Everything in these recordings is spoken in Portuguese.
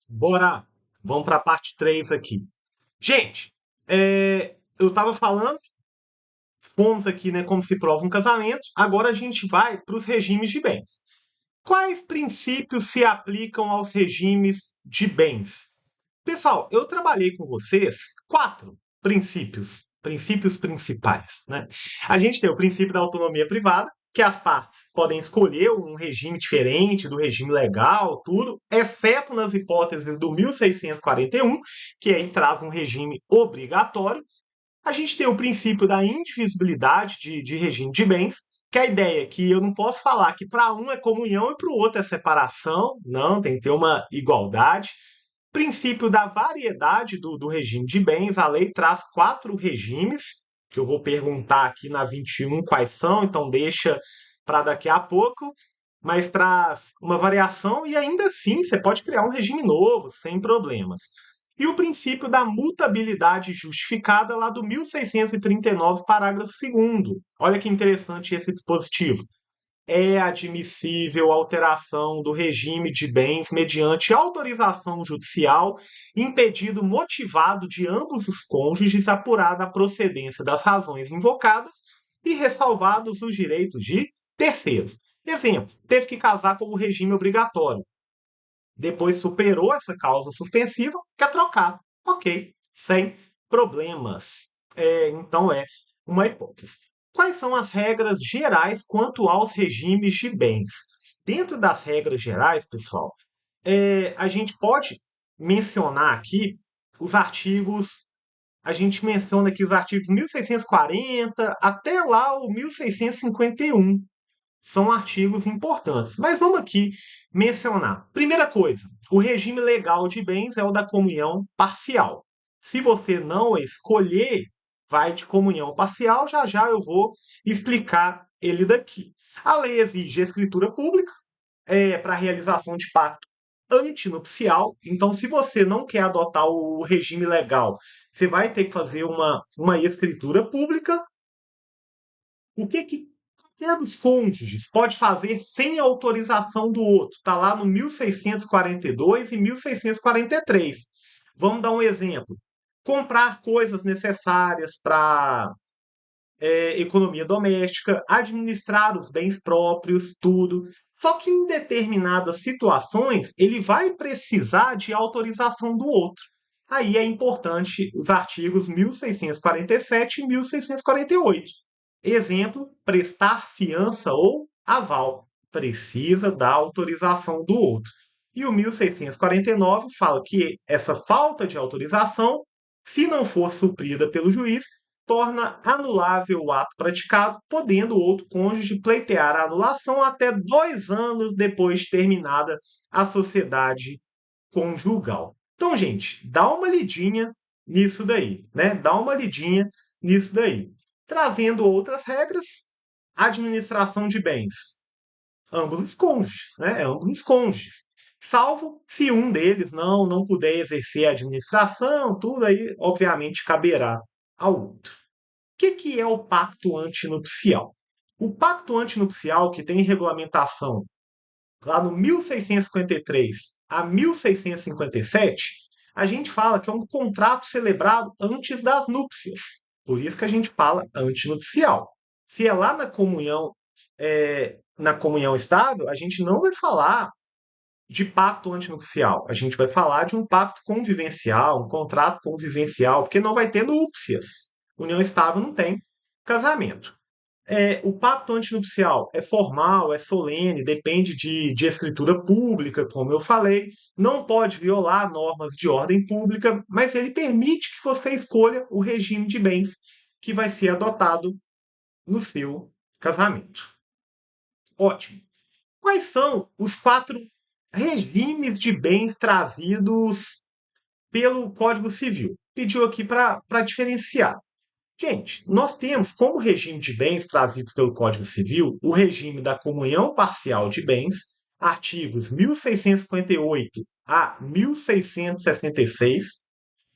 Bora! Vamos para a parte 3 aqui. Gente, eu estava falando, fomos aqui, né, como se prova um casamento, agora a gente vai para os regimes de bens. Quais princípios se aplicam aos regimes de bens? Pessoal, eu trabalhei com vocês quatro princípios principais, né? A gente tem o princípio da autonomia privada, que as partes podem escolher um regime diferente do regime legal, tudo, exceto nas hipóteses do 1641, que aí traz um regime obrigatório. A gente tem o princípio da indivisibilidade de regime de bens, que é a ideia é que eu não posso falar que para um é comunhão e para o outro é separação, não, tem que ter uma igualdade. Princípio da variedade do regime de bens, a lei traz quatro regimes, que eu vou perguntar aqui na 21 quais são, então deixa para daqui a pouco, mas traz uma variação e ainda assim você pode criar um regime novo, sem problemas. E o princípio da mutabilidade justificada lá do 1639, parágrafo 2º. Olha que interessante esse dispositivo. É admissível alteração do regime de bens mediante autorização judicial, impedido motivado de ambos os cônjuges, apurada a procedência das razões invocadas e ressalvados os direitos de terceiros. Exemplo, teve que casar com o regime obrigatório. Depois superou essa causa suspensiva, quer trocar. Ok, sem problemas. Então é uma hipótese. Quais são as regras gerais quanto aos regimes de bens? Dentro das regras gerais, pessoal, a gente pode mencionar aqui os artigos. A gente menciona aqui os artigos 1640 até lá o 1651 são artigos importantes. Mas vamos aqui mencionar. Primeira coisa, o regime legal de bens é o da comunhão parcial. Se você não escolher, vai de comunhão parcial, já já eu vou explicar ele daqui. A lei exige escritura pública para a realização de pacto antinupcial. Então, se você não quer adotar o regime legal, você vai ter que fazer uma escritura pública. O que qualquer dos cônjuges pode fazer sem autorização do outro? Está lá no 1642 e 1643. Vamos dar um exemplo. Comprar coisas necessárias para economia doméstica, administrar os bens próprios, tudo. Só que em determinadas situações ele vai precisar de autorização do outro. Aí é importante os artigos 1647 e 1648. Exemplo, prestar fiança ou aval. Precisa da autorização do outro. E o 1649 fala que essa falta de autorização, se não for suprida pelo juiz, torna anulável o ato praticado, podendo o outro cônjuge pleitear a anulação até 2 anos depois de terminada a sociedade conjugal. Então, gente, dá uma lidinha nisso daí, né? Dá uma lidinha nisso daí. Trazendo outras regras, administração de bens. Ambos os cônjuges, né? Ambos os cônjuges. Salvo se um deles não puder exercer a administração, tudo aí, obviamente, caberá ao outro. O que é o pacto antinupcial? O pacto antinupcial, que tem regulamentação lá no 1653 a 1657, a gente fala que é um contrato celebrado antes das núpcias. Por isso que a gente fala antinupcial. Se é lá na comunhão estável, a gente não vai falar de pacto antinupcial. A gente vai falar de um pacto convivencial, um contrato convivencial, porque não vai ter núpcias. União estável não tem casamento. O pacto antinupcial é formal, é solene, depende de escritura pública, como eu falei, não pode violar normas de ordem pública, mas ele permite que você escolha o regime de bens que vai ser adotado no seu casamento. Ótimo. Quais são os quatro regimes de bens trazidos pelo Código Civil? Pediu aqui para diferenciar. Gente, nós temos como regime de bens trazidos pelo Código Civil o regime da comunhão parcial de bens, artigos 1658 a 1666,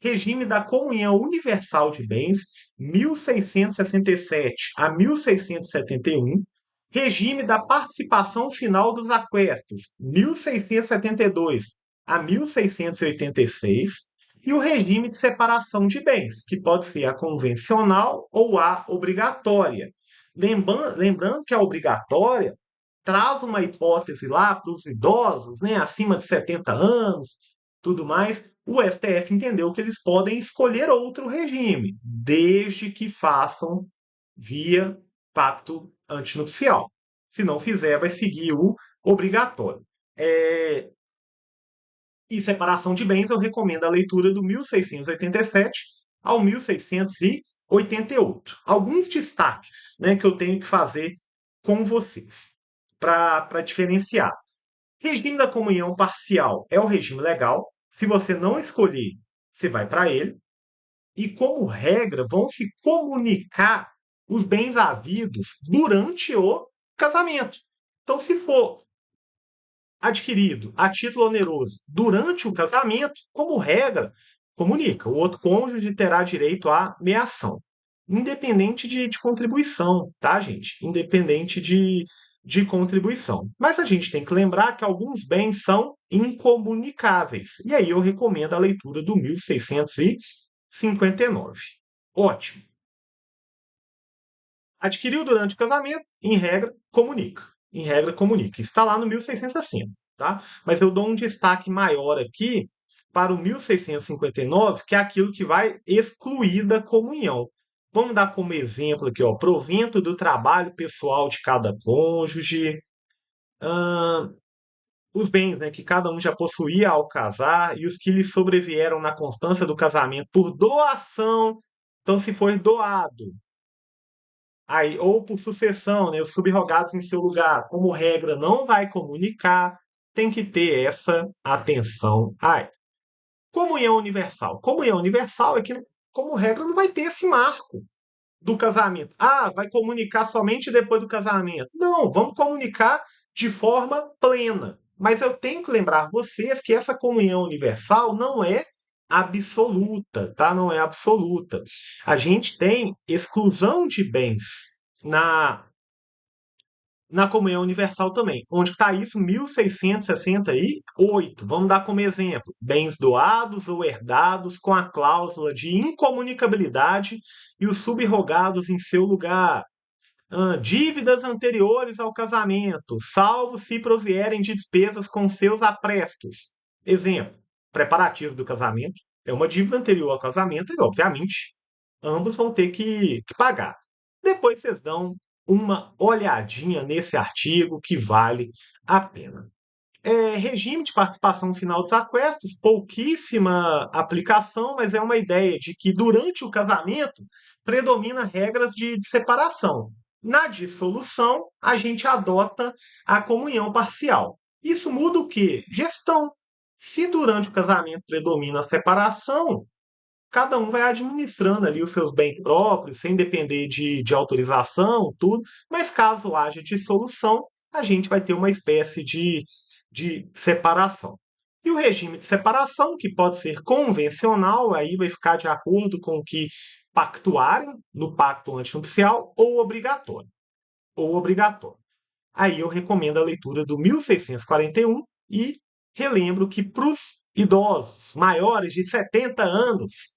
regime da comunhão universal de bens, 1667 a 1671, regime da participação final dos aquestos, 1672 a 1686, e o regime de separação de bens, que pode ser a convencional ou a obrigatória. Lembrando que a obrigatória traz uma hipótese lá para os idosos, né, acima de 70 anos, tudo mais. O STF entendeu que eles podem escolher outro regime, desde que façam via pacto antinupcial. Se não fizer, vai seguir o obrigatório. E separação de bens, eu recomendo a leitura do 1687 ao 1688. Alguns destaques, né, que eu tenho que fazer com vocês para diferenciar. Regime da comunhão parcial é o regime legal. Se você não escolher, você vai para ele. E, como regra, vão se comunicar os bens havidos durante o casamento. Então, se for adquirido a título oneroso durante o casamento, como regra, comunica. O outro cônjuge terá direito à meação, independente de contribuição, tá, gente? Independente de contribuição. Mas a gente tem que lembrar que alguns bens são incomunicáveis. E aí eu recomendo a leitura do 1659. Ótimo. Adquiriu durante o casamento, em regra, comunica. Em regra, comunica. Está lá no 1660, tá? Mas eu dou um destaque maior aqui para o 1659, que é aquilo que vai excluir da comunhão. Vamos dar como exemplo aqui, ó, provento do trabalho pessoal de cada cônjuge, ahn, os bens, né, que cada um já possuía ao casar e os que lhe sobrevieram na constância do casamento por doação. Então, se for doado, aí, ou por sucessão, né, os subrogados em seu lugar, como regra, não vai comunicar, tem que ter essa atenção. Ai, comunhão universal. Comunhão universal é que, como regra, não vai ter esse marco do casamento. Ah, vai comunicar somente depois do casamento. Não, vamos comunicar de forma plena. Mas eu tenho que lembrar vocês que essa comunhão universal não é absoluta, tá? Não é absoluta. A gente tem exclusão de bens na comunhão universal também. Onde está isso? 1668. Vamos dar como exemplo: bens doados ou herdados com a cláusula de incomunicabilidade e os subrogados em seu lugar. Dívidas anteriores ao casamento, salvo se provierem de despesas com seus aprestos. Exemplo: preparativo do casamento é uma dívida anterior ao casamento e, obviamente, ambos vão ter que pagar. Depois vocês dão uma olhadinha nesse artigo que vale a pena. Regime de participação final dos aquestos, pouquíssima aplicação, mas é uma ideia de que durante o casamento predomina regras de separação. Na dissolução, a gente adota a comunhão parcial. Isso muda o quê? Gestão. Se durante o casamento predomina a separação, cada um vai administrando ali os seus bens próprios, sem depender de autorização, tudo. Mas caso haja dissolução, a gente vai ter uma espécie de separação. E o regime de separação, que pode ser convencional, aí vai ficar de acordo com o que pactuarem no pacto antinupcial, ou obrigatório. Ou obrigatório. Aí eu recomendo a leitura do 1641 e relembro que para os idosos maiores de 70 anos,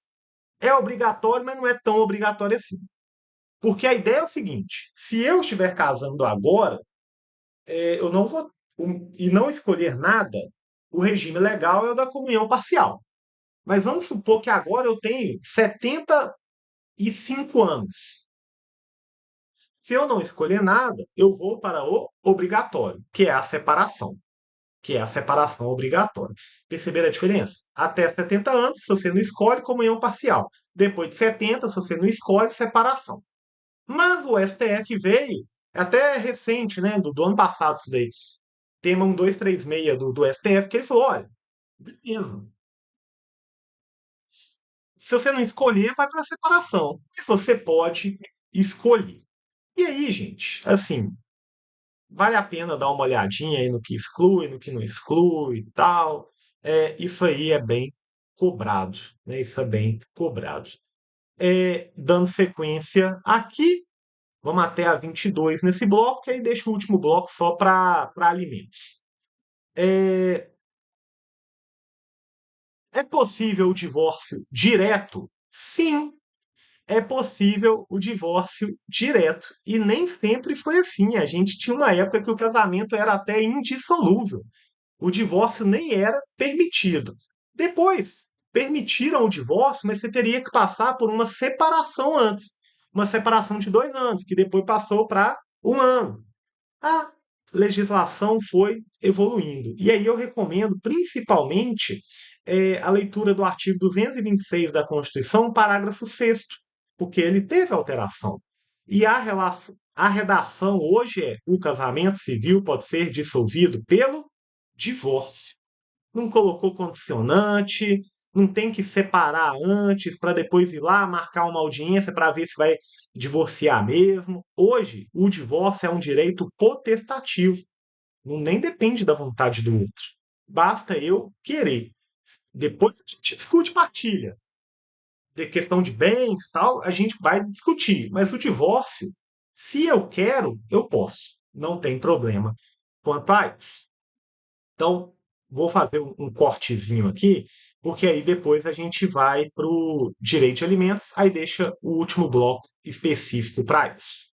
é obrigatório, mas não é tão obrigatório assim. Porque a ideia é o seguinte: se eu estiver casando agora, eu não vou e não escolher nada, o regime legal é o da comunhão parcial. Mas vamos supor que agora eu tenho 75 anos. Se eu não escolher nada, eu vou para o obrigatório, que é a separação. Que é a separação obrigatória. Perceberam a diferença? Até 70 anos, se você não escolhe, comunhão parcial. Depois de 70, se você não escolhe, separação. Mas o STF veio, é até recente, né, do ano passado, isso daí, tema 1236 do STF, que ele falou: olha, beleza. Se você não escolher, vai para a separação. Mas você pode escolher. E aí, gente, assim, vale a pena dar uma olhadinha aí no que exclui, no que não exclui e tal. Isso aí é bem cobrado, né? Isso é bem cobrado. Dando sequência aqui, vamos até a 22 nesse bloco, que aí deixa o último bloco só para alimentos. É possível o divórcio direto? Sim, é possível o divórcio direto. E nem sempre foi assim. A gente tinha uma época que o casamento era até indissolúvel. O divórcio nem era permitido. Depois, permitiram o divórcio, mas você teria que passar por uma separação antes. Uma separação de 2 anos, que depois passou para 1 ano. A legislação foi evoluindo. E aí eu recomendo, principalmente, a leitura do artigo 226 da Constituição, parágrafo 6º, porque ele teve alteração. E a redação hoje é: o casamento civil pode ser dissolvido pelo divórcio. Não colocou condicionante, não tem que separar antes para depois ir lá marcar uma audiência para ver se vai divorciar mesmo. Hoje, o divórcio é um direito potestativo, nem depende da vontade do outro. Basta eu querer. Depois a gente discute partilha. De questão de bens, tal, a gente vai discutir. Mas o divórcio, se eu quero, eu posso. Não tem problema quanto a isso. Então, vou fazer um cortezinho aqui, porque aí depois a gente vai para o direito de alimentos, aí deixa o último bloco específico para isso.